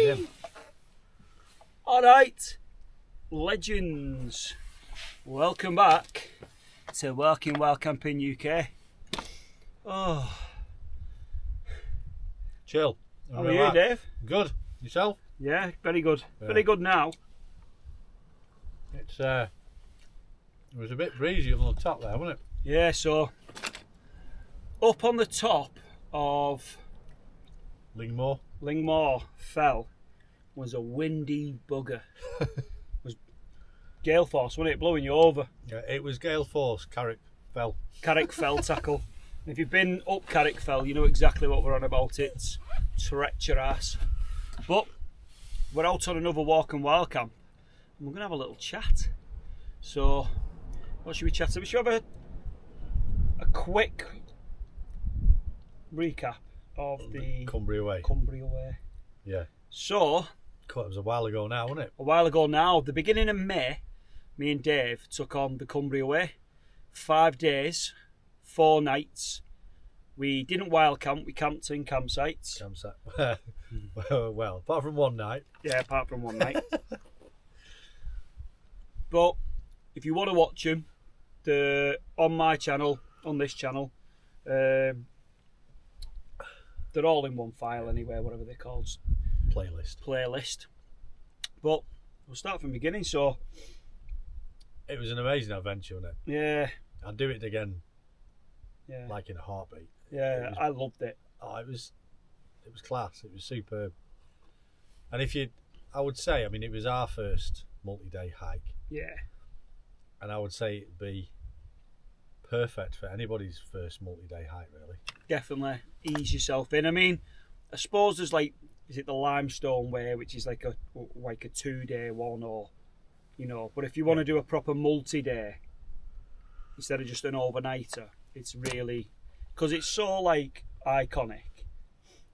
him. Alright, legends, welcome back to Working Wild Camping UK. Oh, Chill. how are you, Dave? Good. Yourself? Yeah, very good. Yeah. Very good now. It's it was a bit breezy on the top there, wasn't it? Yeah, so up on the top of Lingmore. Fell was a windy bugger. It was gale force, wasn't it? Blowing you over. Yeah, it was gale force. Carrick Fell. Carrick Fell tackle. If you've been up Carrick Fell, you know exactly what we're on about. It's treacherous. But we're out on another walk and wild camp, and we're going to have a little chat. So, what should we chat about? We should have a quick recap of the Cumbria Way. Cumbria Way. Yeah. So, It was a while ago now, wasn't it? a while ago now, the beginning of May, me and Dave took on the Cumbria Way. 5 days, 4 nights. We didn't wild camp, we camped in campsites. Campsite. Well, apart from one night. Yeah, apart from one night. But if you want to watch them, they're on my channel, on this channel. They're all in one file anyway, whatever they're called. Playlist. But we'll start from the beginning. So It was an amazing adventure, wasn't it? yeah, I'd do it again, yeah, like in a heartbeat. yeah. I loved it. Oh, it was class. It was superb. And I would say, I mean, it was our first multi-day hike, Yeah, and I would say it'd be perfect for anybody's first multi-day hike, really. definitely ease yourself in. I mean, I suppose there's like, is it the Limestone Way, which is like a 2-day one, or But if you want to do a proper multi-day instead of just an overnighter, it's really, because it's so like iconic.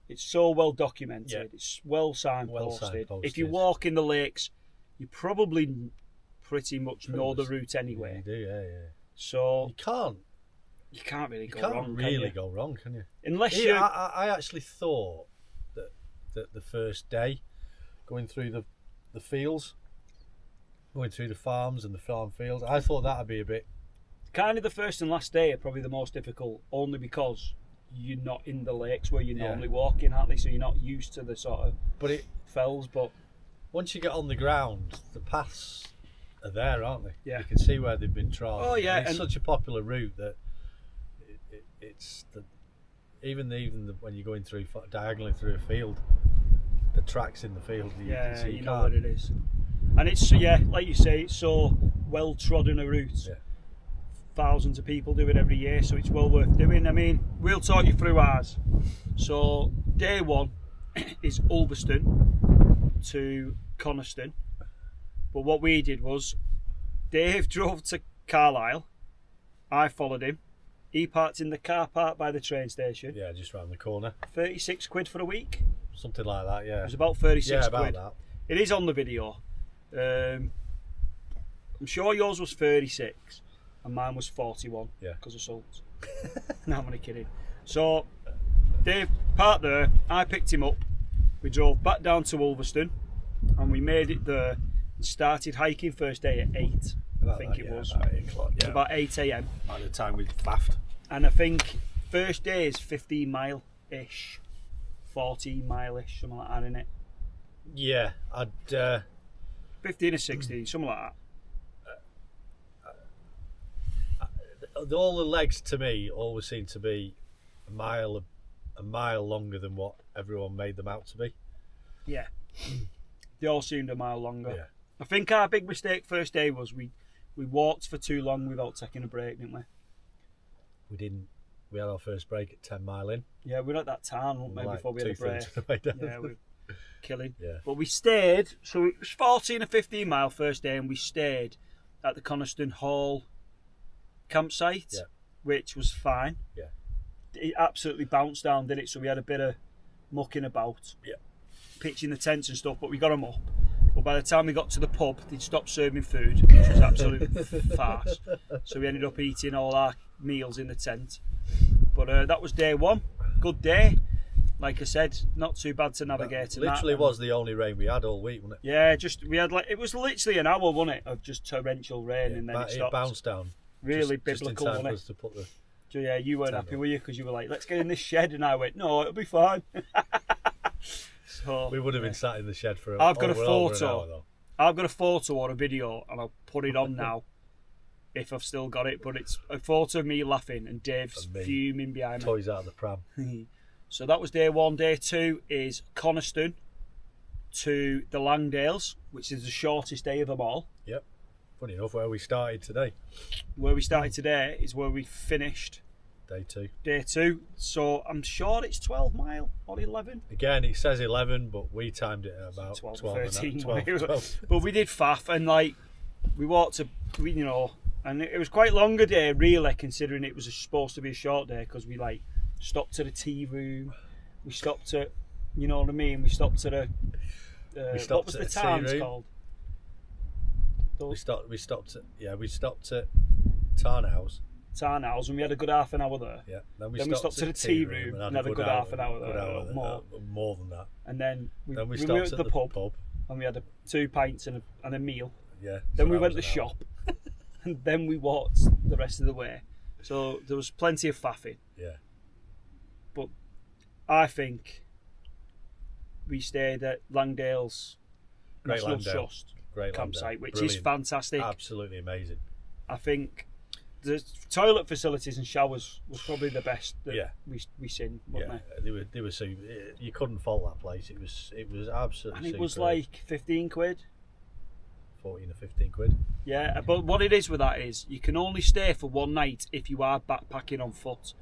It's so well documented. Yeah. It's well signposted. Well signposted. If you walk in the lakes, you probably pretty much know the route Yeah, anyway. you do, yeah. So You can't really go can't wrong. really can you? go wrong, can you? Unless Yeah, you. I actually thought that the first day, going through the fields, going through the farms and the farm fields, I thought that'd be a bit. Kind of the first and last day are probably the most difficult, only because you're not in the lakes where you're normally walking, aren't they? So you're not used to the sort of fells. But Once you get on the ground, the paths are there, aren't they? Yeah. You can see where they've been trod. Oh, yeah, And it's and- such a popular route that it's even when you're going through diagonally through a field, the tracks in the field. yeah, you know can't- what it is. And it's like you say, it's so well trodden a route. Yeah. Thousands of people do it every year, so it's well worth doing. I mean, we'll talk you through ours. So day one is Ulverston to Coniston, but what we did was Dave drove to Carlisle, I followed him, he parked in the car park by the train station. Yeah, just round the corner, £36 for a week. something like that. Yeah, It was about 36 yeah, about quid. that. It is on the video. I'm sure yours was 36 and mine was 41 Yeah. because of salt. No, I'm only kidding. So Dave parked there, I picked him up, we drove back down to Ulverston and we made it there and started hiking first day at 8, I think it was. About 8 o'clock. Yeah, About 8 a.m. by the time we faffed. And I think first day is 15 mile-ish, 14 mile-ish, something like that, innit? Yeah, I'd. 15 or 16, something like that. All the legs to me always seem to be a mile longer than what everyone made them out to be. Yeah. They all seemed a mile longer. Yeah. I think our big mistake first day was we walked for too long without taking a break, didn't we? We didn't. We had our first break at 10 mile in. Yeah, we were at that town, weren't we, Like before we had a 2/3 break. of the way down. Yeah, we were killing. Yeah. But we stayed, so it was 14 or 15 mile first day, and we stayed at the Coniston Hall campsite, Yeah. which was fine. Yeah. It absolutely bounced down, didn't it? So we had a bit of mucking about, Yeah. pitching the tents and stuff, but we got them up. But by the time we got to the pub, they'd stopped serving food, which was absolute farce. So we ended up eating all our meals in the tent. But that was day one. Good day. like I said, not too bad to navigate. Literally was the only rain we had all week, wasn't it? Yeah, we had it was literally an hour, wasn't it, of just torrential rain, and then it stopped. It bounced down. Really biblical, just in time wasn't for it? us to put the So yeah, you weren't happy, were you? Because you were like, let's get in this shed, and I went, no, it'll be fine. So we would have been sat in the shed for I've got a over photo. an hour, though. I've got a photo or a video, and I'll put it on now if I've still got it. But it's a photo of me laughing and Dave's fuming behind me. Toys out of the pram. So that was day 1. Day 2 is Coniston to the Langdales, which is the shortest day of them all. Yep. Funny enough, where we started today. Where we started today is where we finished Day 2. Day 2. So I'm sure it's 12 mile or 11. Again, it says 11, but we timed it at about 12, 13 12. But we did faff, and like we walked to, you know, and it was quite a longer day really, considering it was supposed to be a short day, because we like stopped at a tea room, we stopped at, you know what I mean, we stopped at a what was the town's called? We stopped at Tarnhouse. Tarnhouse, and we had a good half an hour there. Yeah. Then we stopped at a tea room and had a good half an hour there. More than that. And then we stopped went to at the pub, and we had 2 pints and a meal. Yeah. Then we went to the shop, and then we walked the rest of the way. So there was plenty of faffing. Yeah. But I think we stayed at Langdale's National Trust campsite, which is fantastic. Absolutely amazing. I think the toilet facilities and showers was probably the best that we seen, wasn't they were so you couldn't fault that place. It was absolutely. And it was superb. like 15 quid. 14 or 15 quid. Yeah, but what it is with that is you can only stay for one night if you are backpacking on foot.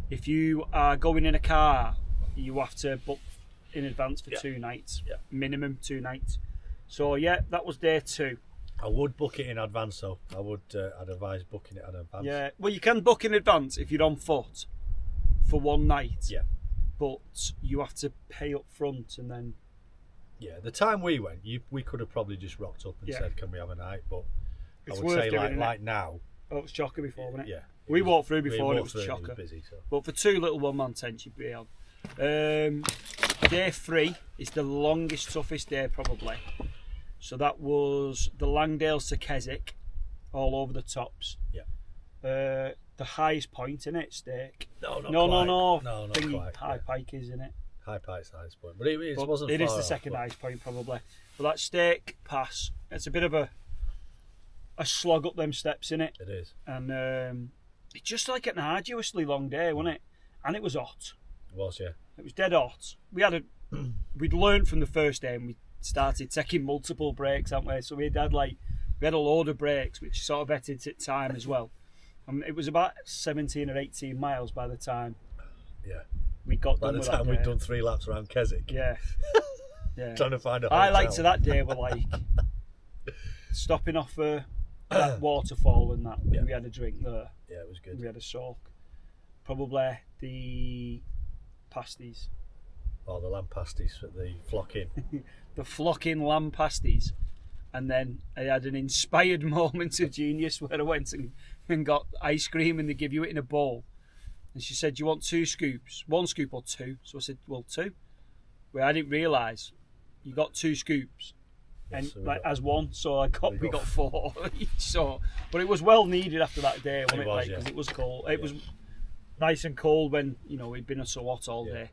If you are going in a car, you have to book in advance for 2 nights, minimum 2 nights. So yeah, that was day 2. I would book it in advance, though. I'd advise booking it in advance. Yeah, well, you can book in advance if you're on foot for one night. Yeah, but you have to pay up front, and then. Yeah, the time we went, we could have probably just rocked up and said, "Can we have a night?" But it's I would say like now. Oh, it was chocker before, wasn't it? Yeah, we walked through before and it was chocker. It was busy, so. But for 2 little 1-man tents, you'd be on. Day 3 is the longest, toughest day probably. So that was the Langdales to Keswick, all over the tops. Yeah. The highest point in it, Stake. No, not quite. High Pike is in it. High Pike's the highest point, but it wasn't. It far is the off, second highest point probably. But that Stake Pass, it's a bit of a slog up them steps in it. It is. And it's just like an arduously long day, wasn't it? And it was hot. It was, yeah. It was dead hot. We'd learned from the first day, and we started taking multiple breaks, hadn't we? So we had a load of breaks, which sort of vetted at time as well. It was about 17 or 18 miles by the time. Yeah. We got by done the time we'd done 3 laps around Keswick. Yeah. Yeah. Trying to find a hotel. Highlights of that day were like stopping off that waterfall and that. Yeah. We had a drink there. Yeah, it was good. We had a soak. Probably the pasties. Oh, the lamb pasties for the flocking. The flocking lamb pasties. And then I had an inspired moment of genius where I went and got ice cream, and they give you it in a bowl. And she said, "Do you want 2 scoops? 1 scoop or 2?" So I said, "Well, 2." Well, I didn't realise you got 2 scoops, and so as one. So we got 4 each. So, but it was well needed after that day, wasn't it? Because it was cold. It was nice and cold when we'd been so hot all day.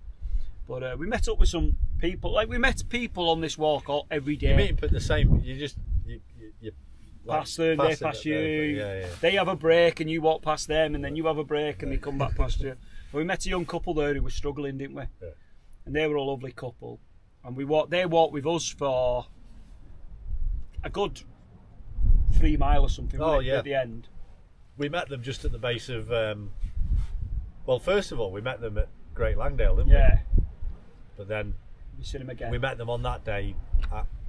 But we met up with some people. Like we met people on this walk every day. You meet them at the same. You pass them, they pass you. Yeah. They have a break, and you walk past them, and then you have a break, and they come back past you. But we met a young couple there who were struggling, didn't we? Yeah. And they were a lovely couple, and they walked with us for a good 3 mile or something. At the end. We met them just at the base of. Well, first of all, we met them at Great Langdale, didn't we? Yeah. But then we seen them again. We met them on that day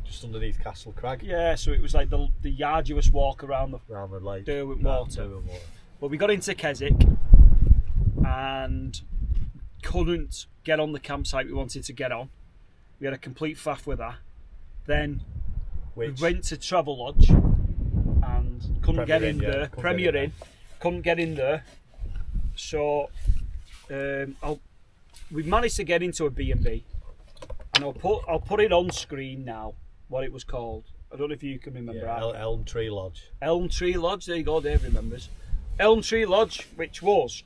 just underneath Castle Crag. Yeah, so it was like the arduous walk around the lake, Derwent Water. But we got into Keswick and couldn't get on the campsite we wanted to get on. We had a complete faff with that. Then we went to Travelodge and couldn't get in there. Premier Inn, couldn't get in there. So we managed to get into a B&B, and I'll put it on screen now. What it was called. I don't know if you can remember. Yeah, Elm Tree Lodge. Elm Tree Lodge. There you go. Dave remembers. Elm Tree Lodge, which was,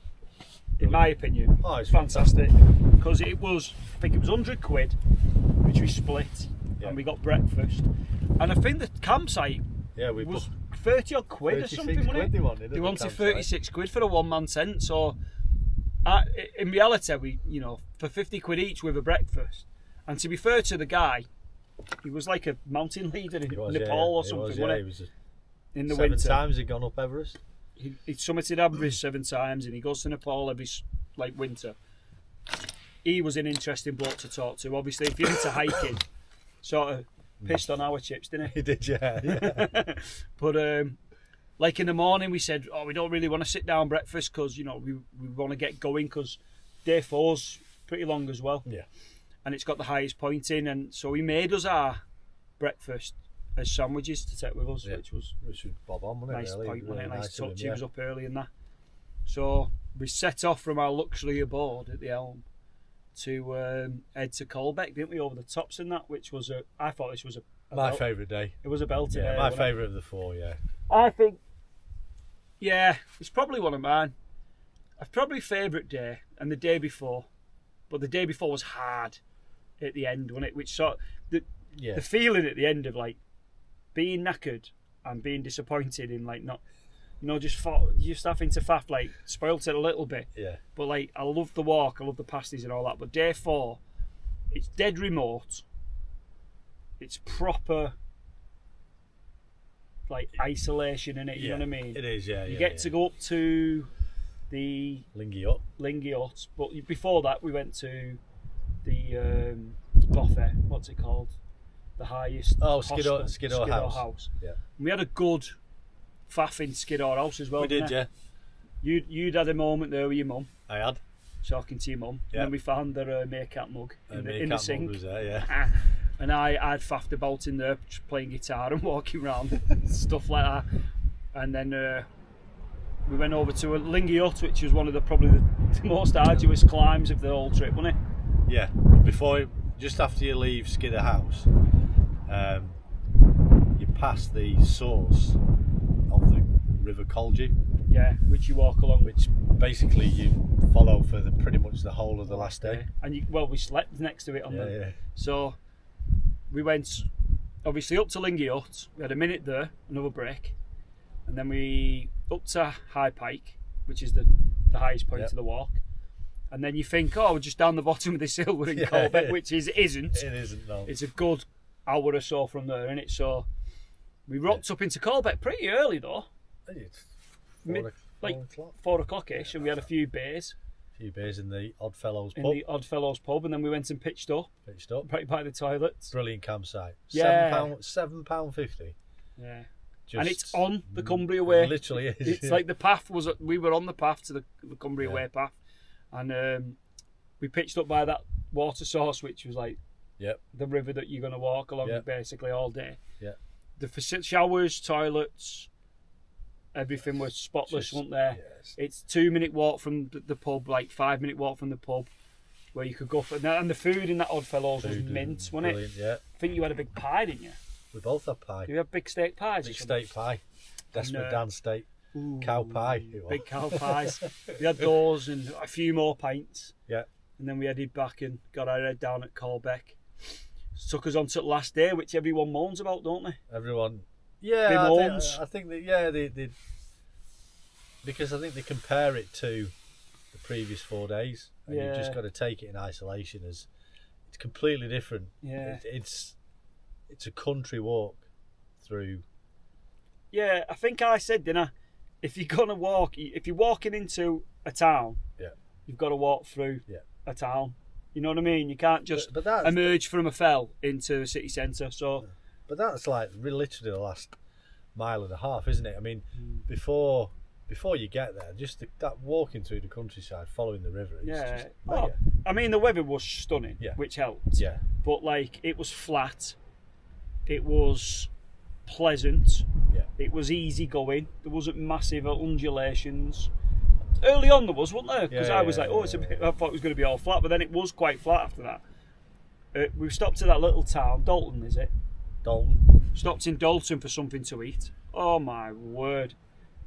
in my opinion, it's fantastic, because it was. I think it was £100, which we split, and we got breakfast. And I think the campsite was 30 odd quid or something. They wanted 36 quid for a one-man tent. So, in reality, we for 50 quid each with a breakfast. And to be fair to the guy, he was like a mountain leader in Nepal or something. He was in the winter. 7 times he'd gone up Everest. He summited Everest 7 times, and he goes to Nepal every winter. He was an interesting bloke to talk to. Obviously, if you're into hiking, sort of pissed on our chips, didn't he? He did, yeah. But like in the morning, we said, we don't really want to sit down breakfast because we want to get going, because day 4's pretty long as well. Yeah. And it's got the highest point in, and so he made us our breakfast as sandwiches to take with us, which was bob on, wasn't nice it? Really? point, wasn't it? Nice touch. He was up early and that. So we set off from our luxury abode at the Elm to head to Colbeck, didn't we? Over the tops and that, which was I thought this was my favourite day. It was a belter day. My favourite of the 4. Yeah. I think. Yeah, it's probably one of mine. Probably favourite day and the day before, but the day before was hard at the end, wasn't it? Which sort the feeling at the end of like being knackered and being disappointed in like not, just having to faff, like spoilt it a little bit. Yeah. But like I love the walk, I love the pasties and all that. But day 4, it's dead remote. It's proper like isolation in it. You know what I mean? It is. Yeah. You get to go up to the Lingy Hut, but before that we went to the buffet. What's it called? The highest. Skiddaw House. Yeah. And we had a good faff in Skiddaw House as well. We did, yeah. You'd had a moment there with your mum. I had. Talking to your mum. Yeah. And then we found their meerkat mug in the sink. Mug was there, yeah. And I'd faffed about in there playing guitar and walking around, stuff like that. And then we went over to a Lingy Hut, which was one of probably the most arduous climbs of the whole trip, wasn't it? Yeah. Just after you leave Skiddaw House, you pass the source of the River Colgy. Yeah, which you walk along. Which basically you follow for pretty much the whole of the last day. And we slept next to it on the. Yeah. So we went obviously up to Lingy Hut. We had a minute there, another break, and then we up to High Pike, which is the highest point of the walk. And then you think, we're just down the bottom of this hill, we're in Colbeck, which isn't. It isn't, no. It's a good hour or so from there, isn't it? So we rocked up into Colbeck pretty early though. It's 4 o'clock-ish, and we had a few beers. In the Oddfellows pub. And then we went and pitched up. Right by the toilets. Brilliant campsite. Yeah. £7.50. Yeah. And it's on the Cumbria Way. It literally is. It's like the path was. We were on the path to the Cumbria Way path, and we pitched up by that water source, which was like the river that you're going to walk along basically all day. Yeah. The showers, toilets, everything was spotless, wasn't there? Yes. It's 2-minute walk from the pub, like 5-minute walk from the pub, where you could go for. And the food in that Oddfellows was mint, wasn't it? Yeah. I think you had a big pie, didn't you? We both had pie. You had big steak pies. Big steak pie. Desperate Dan steak. Cow pie. Big cow pies. We had those and a few more pints. Yeah. And then we headed back and got our head down at Colbeck. Took us on to the last day, which everyone moans about, don't they? Everyone. Yeah. I think that they because I think they compare it to the previous 4 days, and you've just got to take it in isolation as it's completely different. Yeah. It's a country walk through. Yeah, I think I said, didn't I? If you're gonna walk, if you're walking into a town, you've got to walk through a town. You know what I mean? You can't just emerge from a fell into a city centre. So, but that's like literally the last mile and a half, isn't it? I mean, before you get there, just that walking through the countryside, following the river. Just I mean, the weather was stunning, which helped. Yeah. But like, it was flat. It was pleasant. Yeah. It was easy going. There wasn't massive undulations. Early on there was, wasn't there? Because I was like, oh, yeah. I thought it was going to be all flat, but then it was quite flat after that. We stopped at that little town, Dalton, is it? Dalton. Stopped in Dalton for something to eat. Oh my word.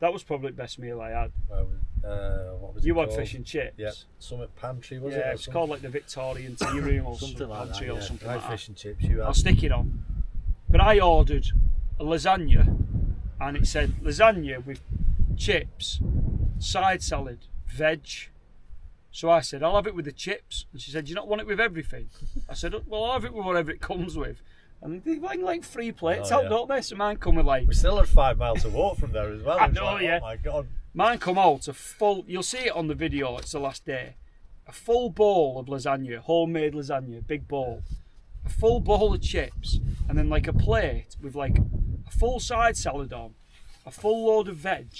That was probably the best meal I had. What was it You had called? fish and chips? Yeah, Summit Pantry, was it? Yeah, it's called like the Victorian Tea Room or something like that. pantry Yeah. or something I like had that. fish and chips. You I'll had. stick it on. But I ordered a lasagna, and it said lasagna with chips, side salad, veg. So I said, I'll have it with the chips. And she said, do you not want it with everything? I said, well, I'll have it with whatever it comes with. And they like 3 plates out, don't they? So mine come with like... We still had 5 miles to walk from there as well. I know, yeah. Oh my God. Mine come out a full... You'll see it on the video, it's the last day. A full bowl of lasagna, homemade lasagna, big bowl. A full bowl of chips. And then like a plate with like a full side salad on. A full load of veg.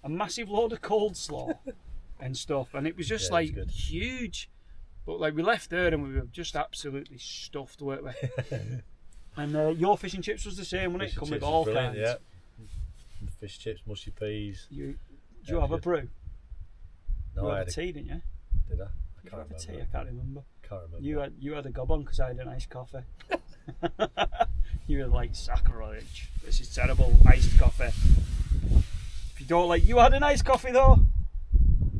A massive load of coleslaw and stuff. And it was just like huge. But like we left there and we were just absolutely stuffed, weren't we? And your fish and chips was the same, wasn't it? Come with all kinds. Yeah. Fish chips, mushy peas. Did you have a brew? No, you I had had a tea, didn't you? Did I? Did you have a tea? I can't remember. Can't remember. You had a gob on because I had an iced coffee. You were like, sacrilege. This is terrible. Iced coffee. If you don't like, you had an iced coffee though.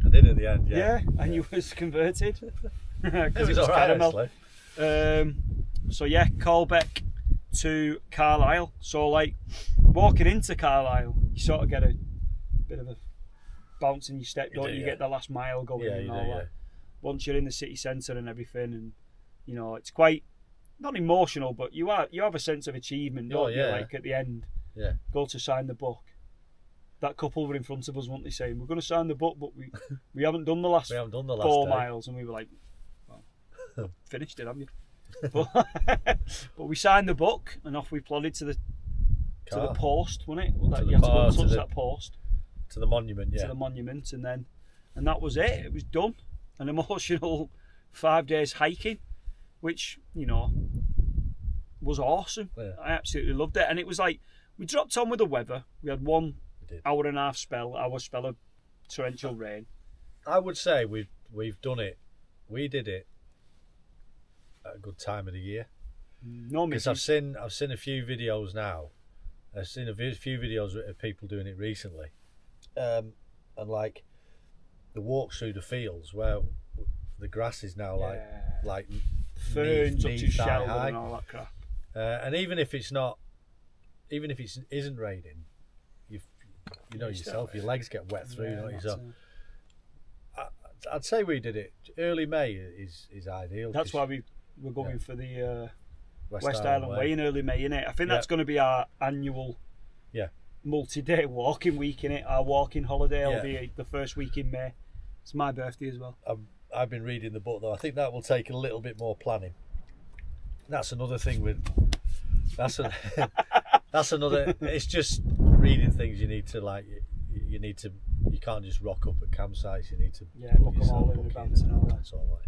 I did at the end. Yeah, and you was converted because it was alright, caramel. So yeah, callback to Carlisle. So like walking into Carlisle, you sort of get a bit of a bounce in your step, don't you? You get the last mile going and all that. Once you're in the city centre and everything, and you know it's quite not emotional, but you have a sense of achievement, don't you? Like at the end, go to sign the book. That couple were in front of us, weren't they, saying we're going to sign the book, but we haven't done the last 4 miles, and we were like, well, finished it, haven't you? But we signed the book, and off we plodded to the post, wasn't it? You have to go and touch that post. To the monument, To the monument, and that was it. It was done. An emotional 5 days hiking, which, you know, was awesome. Yeah. I absolutely loved it. And it was like, we dropped on with the weather. We had 1 hour and a half spell of torrential rain. I would say we've done it. We did it at a good time of the year. No, because I've seen a few videos now. I've seen a few videos of people doing it recently, and like the walks through the fields where the grass is now like ferns up to shelter high. And all that crap. And even if it isn't raining, you know yourself, your legs get wet through, don't you? So I'd say we did it. Early May is ideal. That's why we're going for the West Island Way in early May, innit? I think that's going to be our annual multi-day walking week, innit? Our walking holiday will be the first week in May. It's my birthday as well. I've been reading the book though. I think that will take a little bit more planning. That's another thing with that's another. It's just reading things. You need to you can't just rock up at campsites. You need to book them all in advance and all that. Sort of like.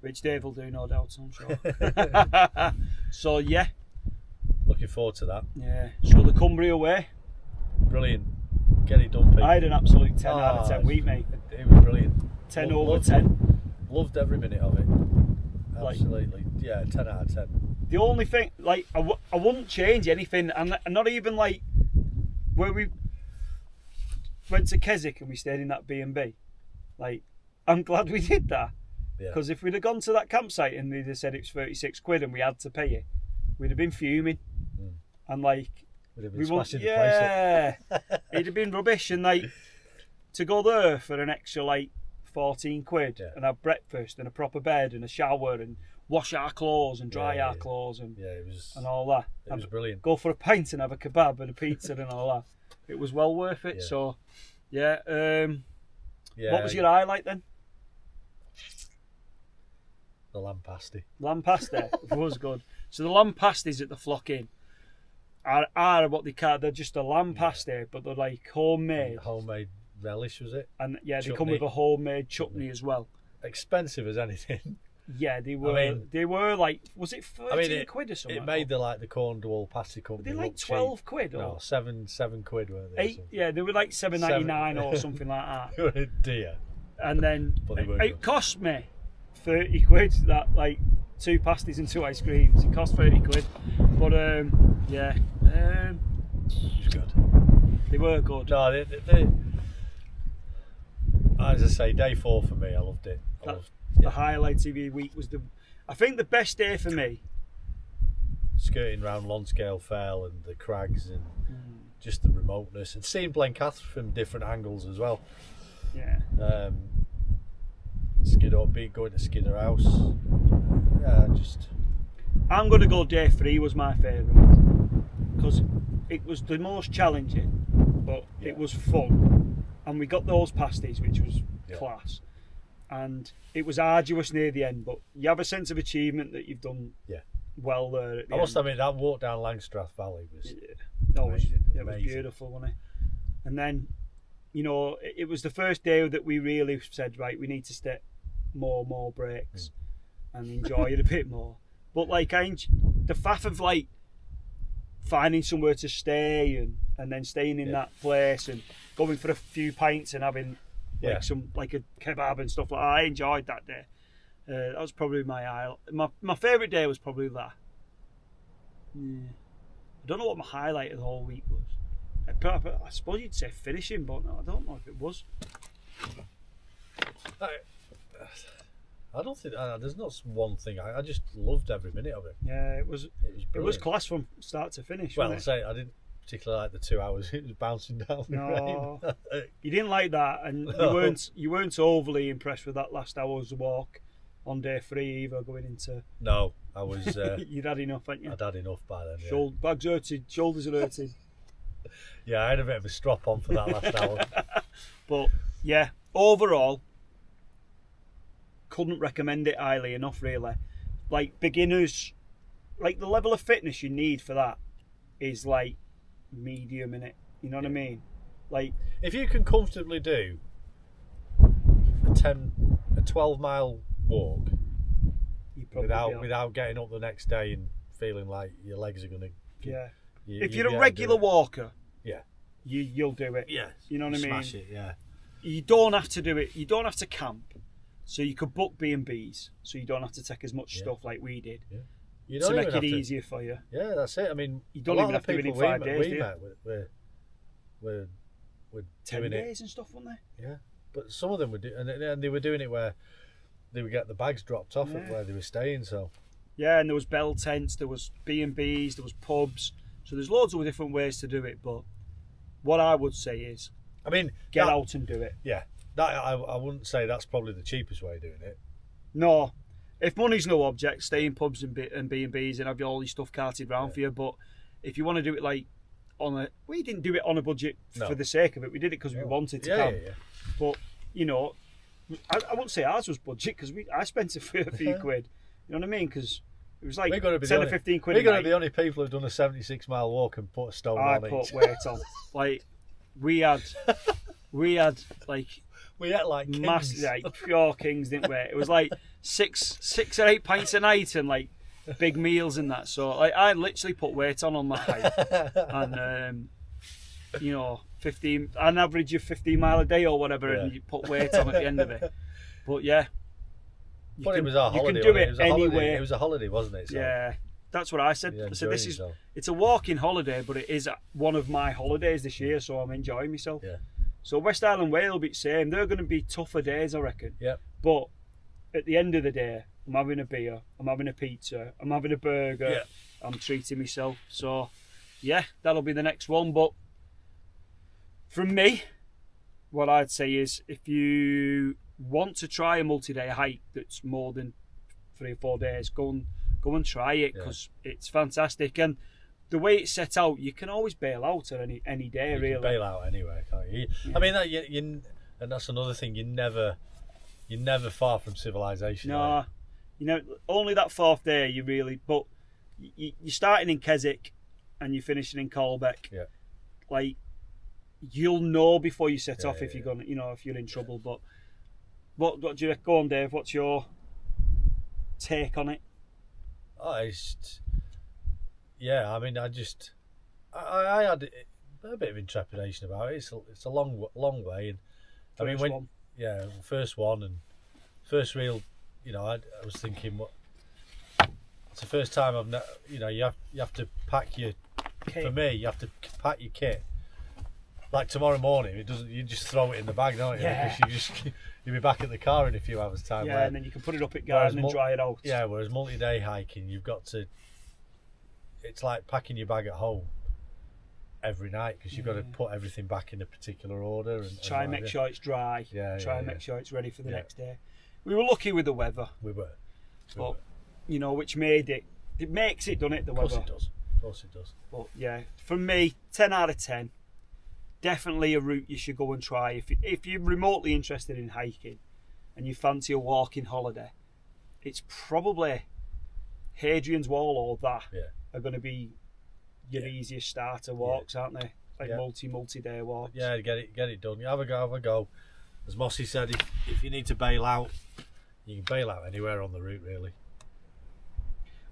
Which Dave will do, no doubt, I'm sure. So yeah, looking forward to that. Yeah. So the Cumbria Way, brilliant. Get it done, people. I had an absolute 10 out of 10 week, mate. It was brilliant. 10 over 10. Loved every minute of it. Absolutely. 10 out of 10. The only thing, like, I wouldn't change anything, and not even like where we went to Keswick and we stayed in that B&B. Like, I'm glad we did that. Because if we'd have gone to that campsite and they'd have said it was 36 quid and we had to pay it, we'd have been fuming. And like, we smashing the place up. It'd have been rubbish. And like, to go there for an extra like 14 quid and have breakfast and a proper bed and a shower and wash our clothes and dry our clothes and and all that. It was brilliant. Go for a pint and have a kebab and a pizza and all that. It was well worth it. So, what was your highlight then? The lamb pasty. Lamb pasty was good. So the lamb pasties at the Flock Inn are what they call, they're just a lamb pasty, but they're like homemade. Homemade relish, was it? And they come with a homemade chutney as well. Expensive as anything. Yeah, they were. They were like, was it 13 quid or something? It made the Cornwall Pasty Company. Were they like 12 quid or no, seven quid, weren't they? 8, yeah, they were like $7.99 or something like that. They were a dear. And then it cost me 30 quid. That like 2 pasties and 2 ice creams. It cost 30 quid. But yeah, it was good. They were good. No, they as I say, day 4 for me. I loved it. The highlight of the week was I think the best day for me. Skirting round Lonscale Fell and the crags and just the remoteness and seeing Blencath from different angles as well. Yeah. Skiddaw Beat, going to Skiddaw House. Yeah, just. I'm going to go day 3 was my favourite because it was the most challenging, but it was fun, and we got those pasties, which was class. And it was arduous near the end, but you have a sense of achievement that you've done well there. At the I must end. admit, that walk down Langstrath Valley was amazing. It was amazing. Beautiful, wasn't it? And then, you know, it was the first day that we really said, right, we need to step more breaks and enjoy it a bit more. But like, the faff of like finding somewhere to stay and then staying in that place and going for a few pints and having like a kebab and stuff like that. I enjoyed that day. That was probably my highlight. My favourite day was probably that. Yeah. I don't know what my highlight of the whole week was. I suppose you'd say finishing, but no, I don't know if it was. I don't think there's not one thing. I just loved every minute of it. Yeah, it was class from start to finish. Well, I say I didn't particularly like the 2 hours it was bouncing down the rain. You didn't like that, and you weren't overly impressed with that last hour's walk on day 3 either. Going into no, I was. You'd had enough, hadn't you? I'd had enough by then. Bags hurting, shoulders are hurting. Yeah, I had a bit of a strop on for that last hour. But yeah, overall, couldn't recommend it highly enough. Really, like beginners, like the level of fitness you need for that is like medium in it. You know what I mean? Like if you can comfortably do a 12-mile walk without getting up the next day and feeling like your legs are gonna. Yeah. If you're a regular walker, yeah, you'll do it. Yeah. You know what I mean? Smash it. Yeah. You don't have to do it. You don't have to camp. So you could book B&Bs, so you don't have to take as much stuff like we did. Yeah. You don't to make it easier for you. Yeah, that's it. I mean, you don't even have to do it in 5 days. We met were 10 doing days and stuff, weren't they? Yeah, but some of them were and they were doing it where they would get the bags dropped off at where they were staying. So yeah, and there was bell tents, there was B&Bs, there was pubs. So there's loads of different ways to do it. But what I would say is, get out and do it. Yeah. I wouldn't say that's probably the cheapest way of doing it. No, if money's no object, stay in pubs and B&Bs and have all your stuff carted round for you. But if you want to do it like we didn't do it on a budget for the sake of it. We did it because we wanted to camp. Yeah. But you know, I wouldn't say ours was budget because I spent a few quid. You know what I mean? Because it was like 10 or 15 quid. We're going to be the only people who've done a 76-mile walk and put a stone on each. I put weight on. Like we had like. We ate like kings. Massive, like pure kings, didn't we? It was like 6 or 8 pints a night and like big meals and that. So like I literally put weight on that hike, and you know, an average of 15 mile a day or whatever, and you put weight on at the end of it. But yeah, it was our holiday. You can do it anywhere. It was a holiday, wasn't it? So yeah, that's what I said. I said it's a walking holiday, but it is one of my holidays this year, so I'm enjoying myself. Yeah. So West Island Way will be the same. They're going to be tougher days, I reckon. Yeah. But at the end of the day, I'm having a beer, I'm having a pizza, I'm having a burger, I'm treating myself. So, yeah, that'll be the next one. But from me, what I'd say is if you want to try a multi-day hike that's more than 3 or 4 days, go and try it because it's fantastic. And the way it's set out, you can always bail out at any day. You really can bail out anywhere, can't you? I mean, and that's another thing. You're never far from civilization. No, you know, only that 4th day you really. But you're starting in Keswick and you're finishing in Colbeck. Yeah. Like you'll know before you set off if you're gonna, if you're in trouble. But what do you go on, Dave? What's your? take on it? Oh, yeah. I mean, I had a bit of intrepidation about it. It's a long way, and first one and first real. I was thinking, what? It's the first time you have to pack your kit. For me, you have to pack your kit. Like tomorrow morning, you just throw it in the bag, don't you? Yeah. Because you'll be back at the car in a few hours' time. Yeah, and then you can put it up at garden and dry it out. Yeah, whereas multi-day hiking, it's like packing your bag at home every night, because you've got to put everything back in a particular order and try and make sure it's dry. Try and make sure it's ready for the next day. We were lucky with the weather. We were. Which made it. It makes it, doesn't it? The weather. Of course it does. But yeah, for me, 10 out of 10. Definitely a route you should go and try if you're remotely interested in hiking and you fancy a walking holiday. It's probably Hadrian's Wall or that are going to be your easiest starter walks, aren't they? Like multi-day walks. Yeah, get it done. Have a go. As Mossy said, if you need to bail out, you can bail out anywhere on the route, really.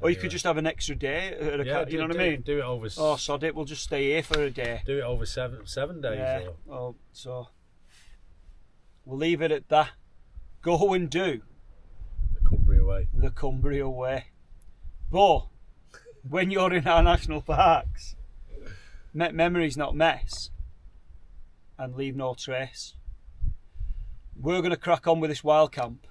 Or you could just have an extra day at a you know what I mean? Do it over. Oh, sod it, we'll just stay here for a day. Do it over seven days. Yeah. So we'll leave it at that. Go and do the Cumbria Way. The Cumbria Way. But when you're in our national parks, memories not mess, and leave no trace. We're going to crack on with this wild camp.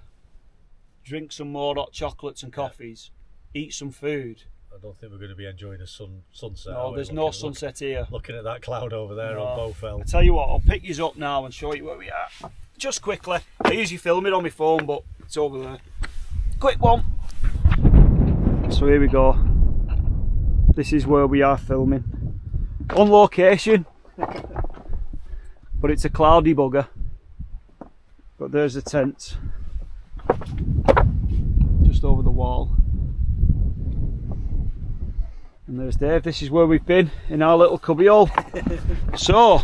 Drink some more hot chocolates and coffees. Eat some food. I don't think we're going to be enjoying a sunset. No, there's no sunset here. Looking at that cloud over there on Bowfell. I tell you what, I'll pick you up now and show you where we are. Just quickly. I usually film it on my phone, but it's over there. Quick one. So here we go. This is where we are filming. On location. But it's a cloudy bugger. But there's the tent. Just over the wall. And there's Dave. This is where we've been in our little cubbyhole. So,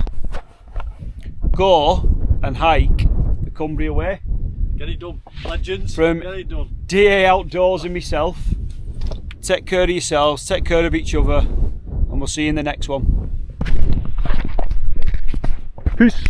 go and hike the Cumbria Way. Get it done, legends. From Get it done. DA Outdoors and myself. Take care of yourselves, take care of each other, and we'll see you in the next one. Peace.